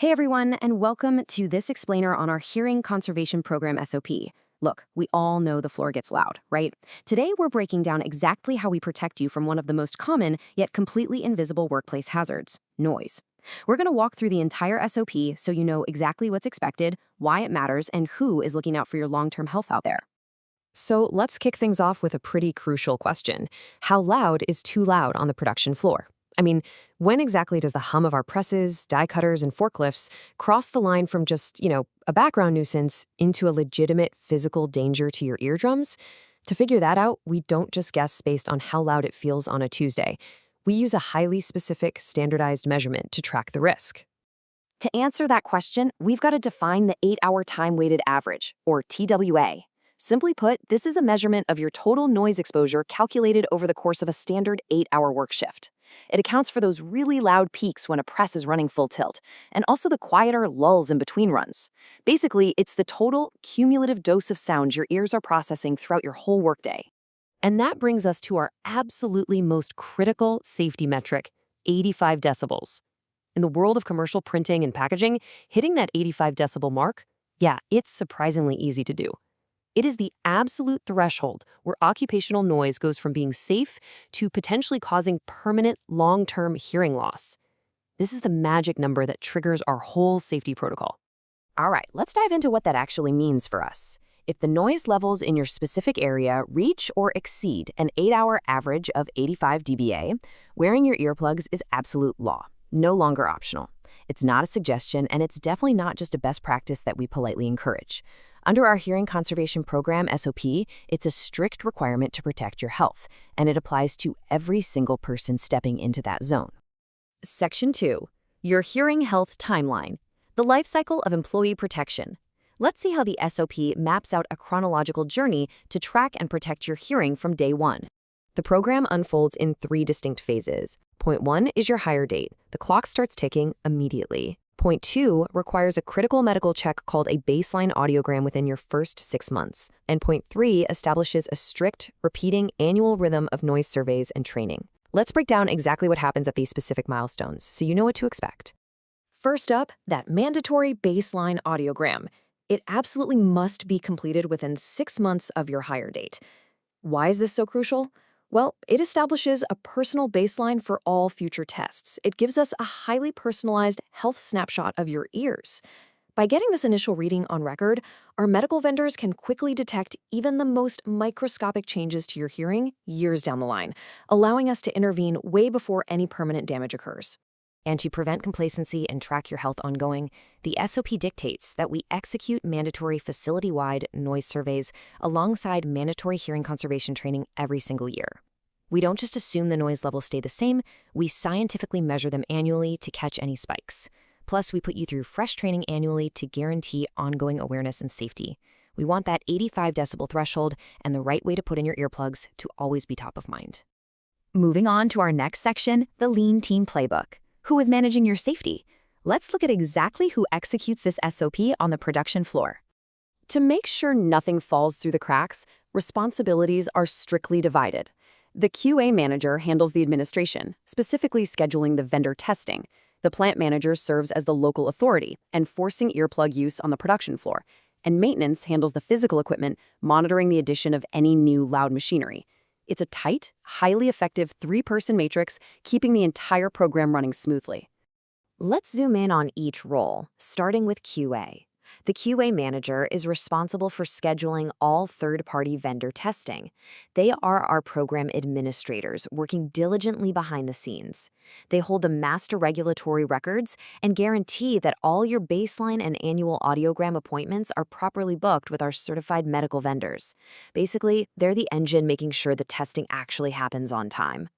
Hey everyone, and welcome to this explainer on our Hearing Conservation Program SOP. Look, we all know the floor gets loud, right? Today we're breaking down exactly how we protect you from one of the most common yet completely invisible workplace hazards, noise. We're going to walk through the entire SOP so you know exactly what's expected, why it matters, and who is looking out for your long-term health out there. So let's kick things off with a pretty crucial question. How loud is too loud on the production floor? I mean, when exactly does the hum of our presses, die cutters, and forklifts cross the line from just, a background nuisance into a legitimate physical danger to your eardrums? To figure that out, we don't just guess based on how loud it feels on a Tuesday. We use a highly specific, standardized measurement to track the risk. To answer that question, we've got to define the 8-hour time-weighted average, or TWA. Simply put, this is a measurement of your total noise exposure calculated over the course of a standard 8-hour work shift. It accounts for those really loud peaks when a press is running full tilt, and also the quieter lulls in between runs. Basically, it's the total cumulative dose of sound your ears are processing throughout your whole workday. And that brings us to our absolutely most critical safety metric, 85 decibels. In the world of commercial printing and packaging, hitting that 85 decibel mark, it's surprisingly easy to do. It is the absolute threshold where occupational noise goes from being safe to potentially causing permanent long-term hearing loss. This is the magic number that triggers our whole safety protocol. All right, let's dive into what that actually means for us. If the noise levels in your specific area reach or exceed an 8-hour average of 85 dBA, wearing your earplugs is absolute law, no longer optional. It's not a suggestion, and it's definitely not just a best practice that we politely encourage. Under our Hearing Conservation Program SOP, it's a strict requirement to protect your health, and it applies to every single person stepping into that zone. Section 2. Your Hearing Health Timeline. The Life Cycle of Employee Protection. Let's see how the SOP maps out a chronological journey to track and protect your hearing from day one. The program unfolds in 3 distinct phases. Point 1 is your hire date. The clock starts ticking immediately. Point 2 requires a critical medical check called a baseline audiogram within your first 6 months. And Point 3 establishes a strict, repeating annual rhythm of noise surveys and training. Let's break down exactly what happens at these specific milestones so you know what to expect. First up, that mandatory baseline audiogram. It absolutely must be completed within 6 months of your hire date. Why is this so crucial? Well, it establishes a personal baseline for all future tests. It gives us a highly personalized health snapshot of your ears. By getting this initial reading on record, our medical vendors can quickly detect even the most microscopic changes to your hearing years down the line, allowing us to intervene way before any permanent damage occurs. And to prevent complacency and track your health ongoing, the SOP dictates that we execute mandatory facility-wide noise surveys alongside mandatory hearing conservation training every single year. We don't just assume the noise levels stay the same, we scientifically measure them annually to catch any spikes. Plus, we put you through fresh training annually to guarantee ongoing awareness and safety. We want that 85 decibel threshold and the right way to put in your earplugs to always be top of mind. Moving on to our next section, the Lean Team Playbook. Who is managing your safety? Let's look at exactly who executes this SOP on the production floor. To make sure nothing falls through the cracks, responsibilities are strictly divided. The QA manager handles the administration, specifically scheduling the vendor testing. The plant manager serves as the local authority, enforcing earplug use on the production floor. And maintenance handles the physical equipment, monitoring the addition of any new loud machinery. It's a tight, highly effective 3-person matrix, keeping the entire program running smoothly. Let's zoom in on each role, starting with QA. The QA manager is responsible for scheduling all third-party vendor testing. They are our program administrators working diligently behind the scenes. They hold the master regulatory records and guarantee that all your baseline and annual audiogram appointments are properly booked with our certified medical vendors. Basically, they're the engine making sure the testing actually happens on time.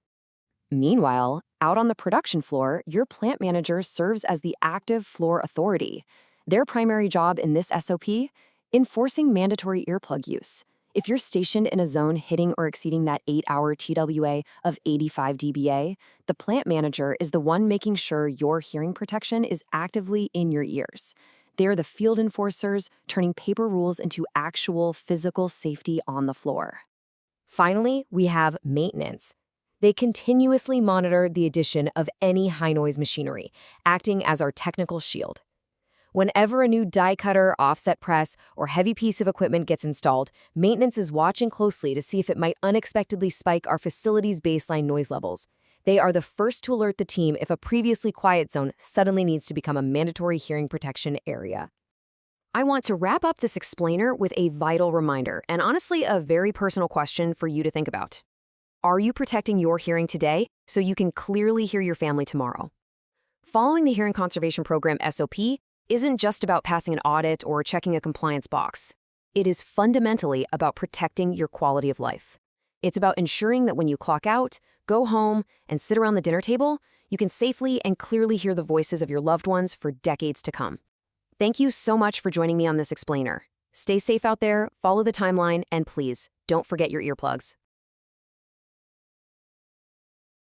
Meanwhile, out on the production floor, your plant manager serves as the active floor authority. Their primary job in this SOP? Enforcing mandatory earplug use. If you're stationed in a zone hitting or exceeding that 8-hour TWA of 85 dBA, the plant manager is the one making sure your hearing protection is actively in your ears. They are the field enforcers, turning paper rules into actual physical safety on the floor. Finally, we have maintenance. They continuously monitor the addition of any high-noise machinery, acting as our technical shield. Whenever a new die cutter, offset press, or heavy piece of equipment gets installed, maintenance is watching closely to see if it might unexpectedly spike our facility's baseline noise levels. They are the first to alert the team if a previously quiet zone suddenly needs to become a mandatory hearing protection area. I want to wrap up this explainer with a vital reminder, and honestly, a very personal question for you to think about. Are you protecting your hearing today so you can clearly hear your family tomorrow? Following the Hearing Conservation Program SOP isn't just about passing an audit or checking a compliance box. It is fundamentally about protecting your quality of life. It's about ensuring that when you clock out, go home, and sit around the dinner table, you can safely and clearly hear the voices of your loved ones for decades to come. Thank you so much for joining me on this explainer. Stay safe out there, follow the timeline, and please, don't forget your earplugs.